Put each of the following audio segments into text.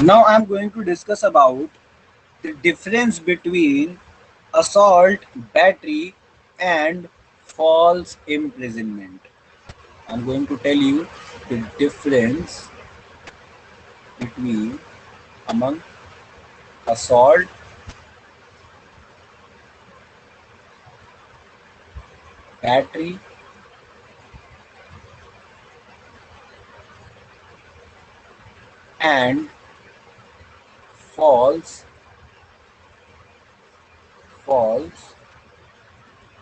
Now I'm going to discuss about the difference between assault, battery, and false imprisonment. I'm going to tell you the difference between among assault, battery, and false false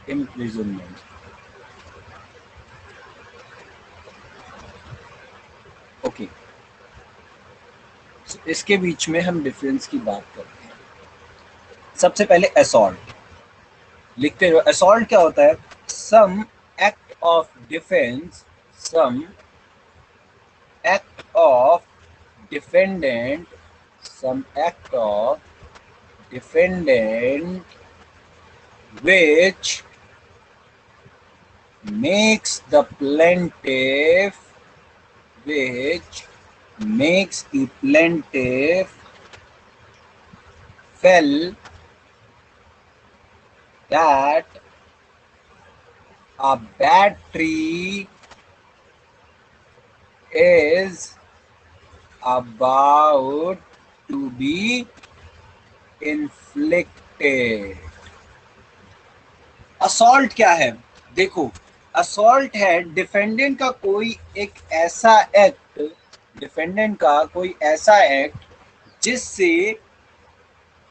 imprisonment. Okay, इसके बीच में हम difference की बात करते हैं. सबसे पहले assault लिखते हो. असॉल्ट क्या होता है? Some act of defence, some act of defendant, some act of defendant which makes the plaintiff, which makes the plaintiff feel that a battery is about to be inflicted. Assault क्या है? देखो, assault है defendant का कोई एक ऐसा act, defendant का कोई ऐसा एक्ट जिससे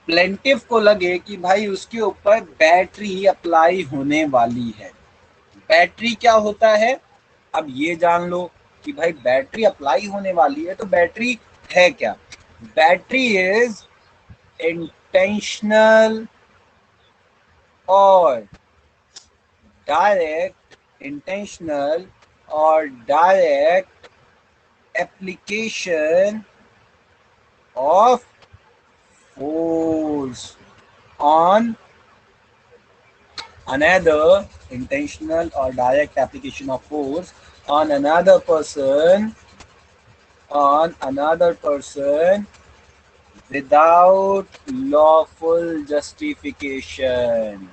प्लेंटिफ को लगे कि भाई उसके ऊपर बैटरी अप्लाई होने वाली है. बैटरी क्या होता है? अब ये जान लो कि भाई बैटरी अप्लाई होने वाली है, तो बैटरी है क्या? बैटरी इज इंटेंशनल और direct, intentional or direct application of force on another, intentional or direct application of force on another person, on another person without lawful justification.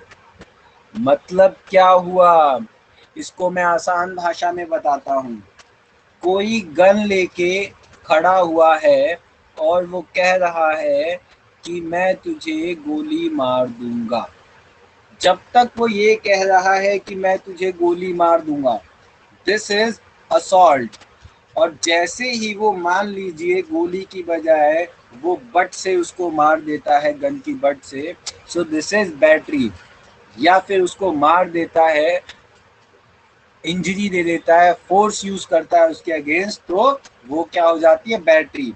मतलब क्या हुआ? इसको मैं आसान भाषा में बताता हूँ. कोई गन लेके खड़ा हुआ है और वो कह रहा है कि मैं तुझे गोली मार दूंगा. जब तक वो ये कह रहा है कि मैं तुझे गोली मार दूंगा, दिस इज असॉल्ट. और जैसे ही वो मान लीजिए गोली की बजाय वो बट से उसको मार देता है, गन की बट से, सो दिस इज बैटरी. या फिर उसको मार देता है, इंजरी दे देता है, फोर्स यूज करता है उसके अगेंस्ट, तो वो क्या हो जाती है? बैटरी.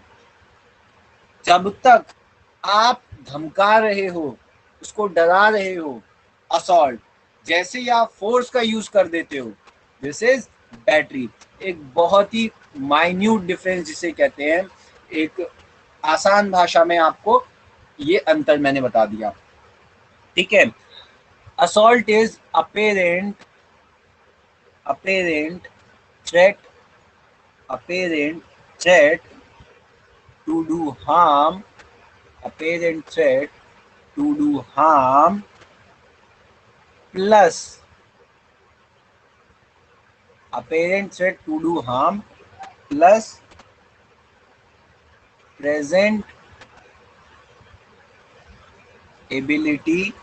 जब तक आप धमका रहे हो, उसको डरा रहे हो, असॉल्ट. जैसे ही आप फोर्स का यूज कर देते हो, दिस इज बैटरी. एक बहुत ही माइन्यूट डिफरेंस जिसे कहते हैं, एक आसान भाषा में आपको ये अंतर मैंने बता दिया. ठीक है. Assault is apparent threat, apparent threat to do harm, apparent threat to do harm, plus apparent threat to do harm plus present ability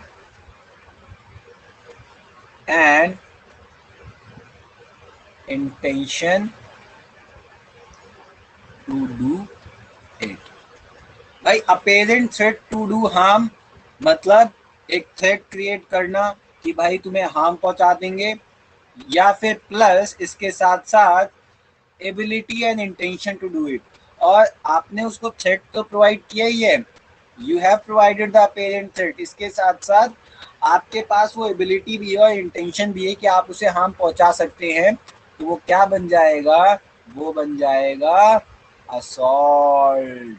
and intention to do it. भाई apparent threat to do harm मतलब एक threat create करना कि भाई तुम्हें harm पहुंचा देंगे, या फिर प्लस इसके साथ साथ ability and intention to do it. और आपने उसको थ्रेट तो प्रोवाइड किया ही है, you have provided the apparent threat. इसके साथ साथ आपके पास वो एबिलिटी भी है और इंटेंशन भी है कि आप उसे हार्म पहुंचा सकते हैं. तो वो क्या बन जाएगा? वो बन जाएगा असॉल्ट.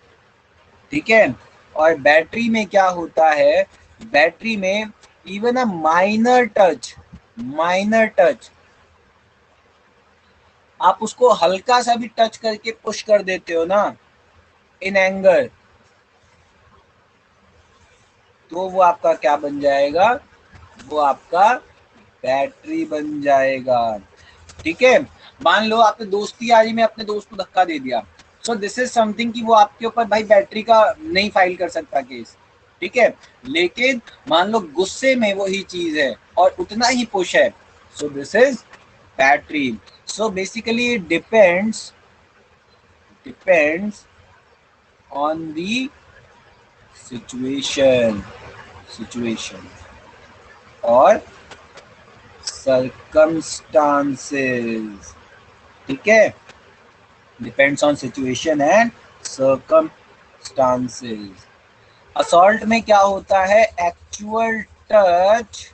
ठीक है. और बैटरी में क्या होता है? बैटरी में even a minor touch, minor touch, आप उसको हल्का सा भी टच करके पुश कर देते हो ना, इन एंगर, तो वो आपका क्या बन जाएगा, वो आपका बैटरी बन जाएगा। ठीक है, मान लो आपने दोस्ती यारी में अपने दोस्त को धक्का दे दिया, सो दिस इज समथिंग कि वो आपके ऊपर भाई बैटरी का नहीं फाइल कर सकता केस, ठीक है। लेकिन मान लो गुस्से में वही चीज है और उतना ही पुश है, so this is battery. So basically it depends on the situation और circumstances, ठीक है, depends on situation and circumstances। Assault में क्या होता है, एक्चुअल टच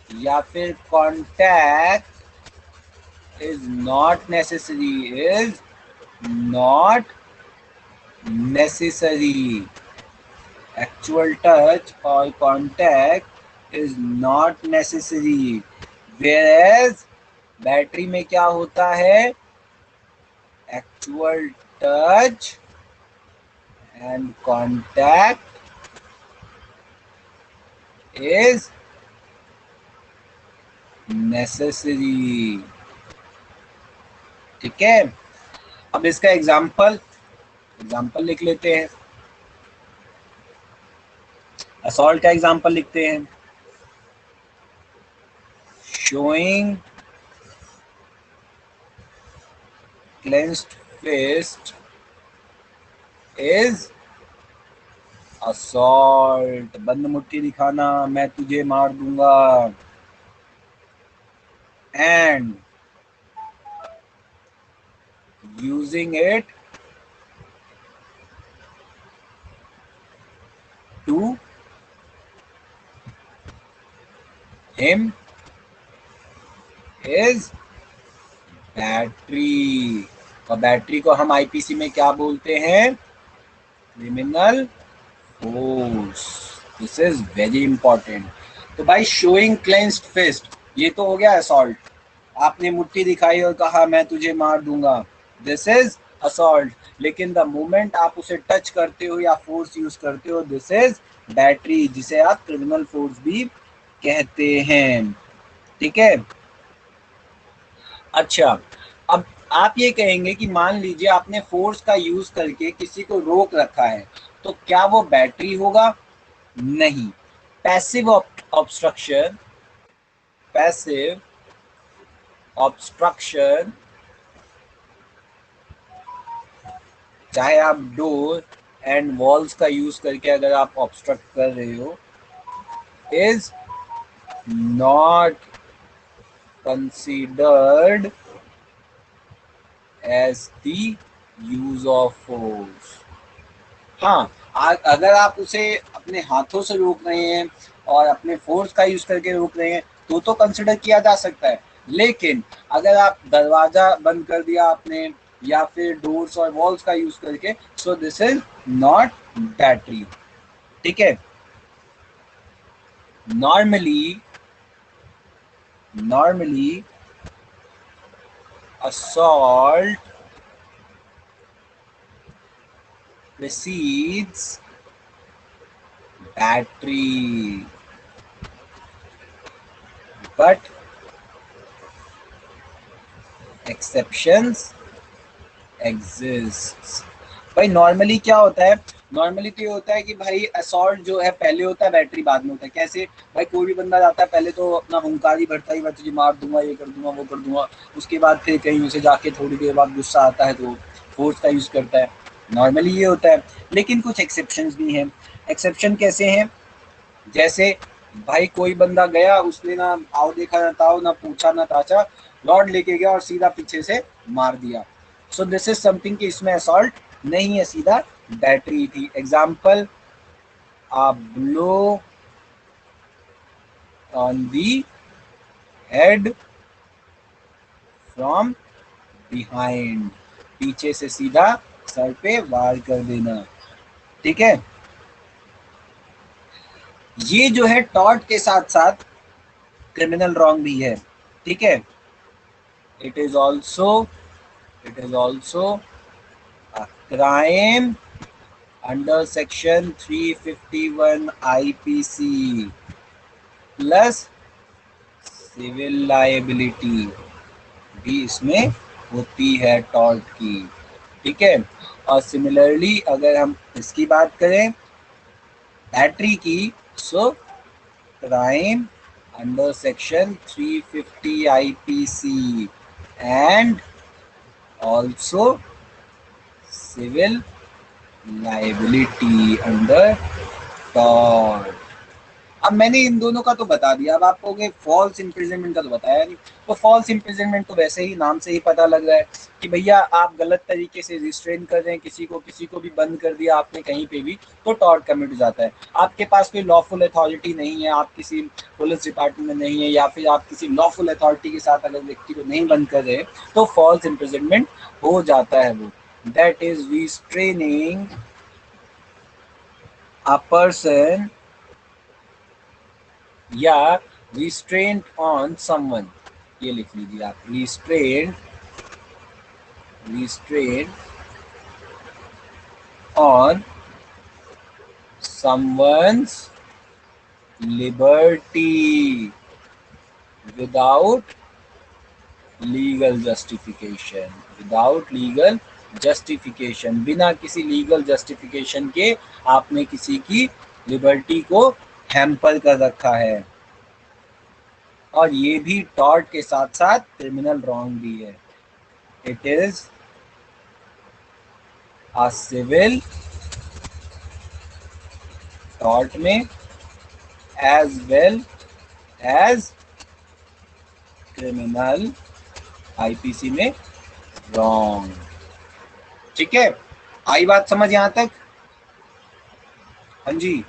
या फिर contact is not necessary. Actual touch और contact is not necessary, whereas battery में क्या होता है, actual touch and contact is necessary. ठीक है, अब इसका एग्जाम्पल लिख लेते हैं। असॉल्ट का एग्जाम्पल लिखते हैं, showing clenched fist is assault. बंद मुट्ठी दिखाना, मैं तुझे मार दूंगा। And using it to him is battery. और बैटरी को हम आईपीसी में क्या बोलते हैं, criminal force. This is very important. तो भाई शोइंग क्लेंस्ड फिस्ट, ये तो हो गया असॉल्ट। आपने मुट्ठी दिखाई और कहा मैं तुझे मार दूंगा, दिस इज असॉल्ट। लेकिन द मोमेंट आप उसे टच करते हो या फोर्स यूज करते हो, दिस इज बैटरी, जिसे आप क्रिमिनल फोर्स भी कहते हैं। ठीक है, अच्छा, अब आप ये कहेंगे कि मान लीजिए आपने फोर्स का यूज करके किसी को रोक रखा है, तो क्या वो बैटरी होगा? नहीं। पैसिव ऑब्स्ट्रक्शन, पैसिव ऑब्स्ट्रक्शन, चाहे आप डोर एंड वॉल्स का यूज करके अगर आप ऑब्स्ट्रक्ट कर रहे हो, is not considered as the use of force. हाँ, अगर आप उसे अपने हाथों से रोक रहे हैं और अपने फोर्स का यूज करके रोक रहे हैं, तो कंसिडर किया जा सकता है। लेकिन अगर आप दरवाजा बंद कर दिया आपने या फिर डोर्स और वॉल्स का यूज करके, सो दिस इज नॉट बैटरी। ठीक है, normally assault precedes battery, but exceptions exists। भाई नॉर्मली क्या होता है, नॉर्मली तो ये होता है कि भाई असॉल्ट जो है पहले होता है, बैटरी बाद में होता है। कैसे भाई, कोई भी बंदा जाता है पहले तो अपना हुंकार ही भरता है, मैं तुझे मार दूंगा, ये कर दूंगा, वो कर दूंगा। उसके बाद फिर कहीं उसे जाके थोड़ी देर बाद गुस्सा आता है तो फोर्स का यूज करता है। नॉर्मली ये होता है, लेकिन कुछ एक्सेप्शंस भी हैं। एक्सेप्शन कैसे हैं, जैसे भाई कोई बंदा गया, उसने ना आओ देखा ना ताओ, ना पूछा ना ताचा, रॉड लेके गया और सीधा पीछे से मार दिया। सो दिस इज समथिंग कि इसमें असॉल्ट नहीं है, सीधा बैटरी थी। Example, a blow on the head from behind, पीछे से सीधा सर पे वार कर देना। ठीक है, ये जो है टॉर्ट के साथ साथ क्रिमिनल रॉन्ग भी है। ठीक है, it is also a crime under section 351 IPC plus civil liability भी इसमें होती है टॉर्ट की, ठीक है। और सिमिलरली अगर हम इसकी बात करें बैटरी की, सो crime under section 350 IPC and also civil liability under tort। अब मैंने इन दोनों का तो बता दिया, अब आप कहोगे फॉल्स इम्प्रिजनमेंट का तो बताया नहीं। तो फॉल्स इम्प्रिजनमेंट तो वैसे ही नाम से ही पता लग रहा है कि भैया आप गलत तरीके से रिस्ट्रेन कर रहे हैं किसी को भी बंद कर दिया आपने कहीं पे भी, तो टॉर्ट कमिट हो जाता है। आपके पास कोई लॉफुल अथॉरिटी नहीं है, आप किसी पुलिस डिपार्टमेंट में नहीं है, या फिर आप किसी लॉफुल अथॉरिटी के साथ अगर व्यक्ति को नहीं बंद कर रहे, तो फॉल्स इम्प्रिजनमेंट हो जाता है वो। That is restraining a person या रिस्ट्रेंट ऑन समवन, ये लिख लीजिए आप, restraint on someone's liberty without legal justification, बिना किसी लीगल जस्टिफिकेशन के आपने किसी की लिबर्टी को हैम्पर कर रखा है। और ये भी टॉर्ट के साथ साथ क्रिमिनल रॉन्ग भी है। It is a civil tort में as well as criminal IPC में रॉन्ग, ठीक है। आई बात समझ यहां तक? हाँ जी।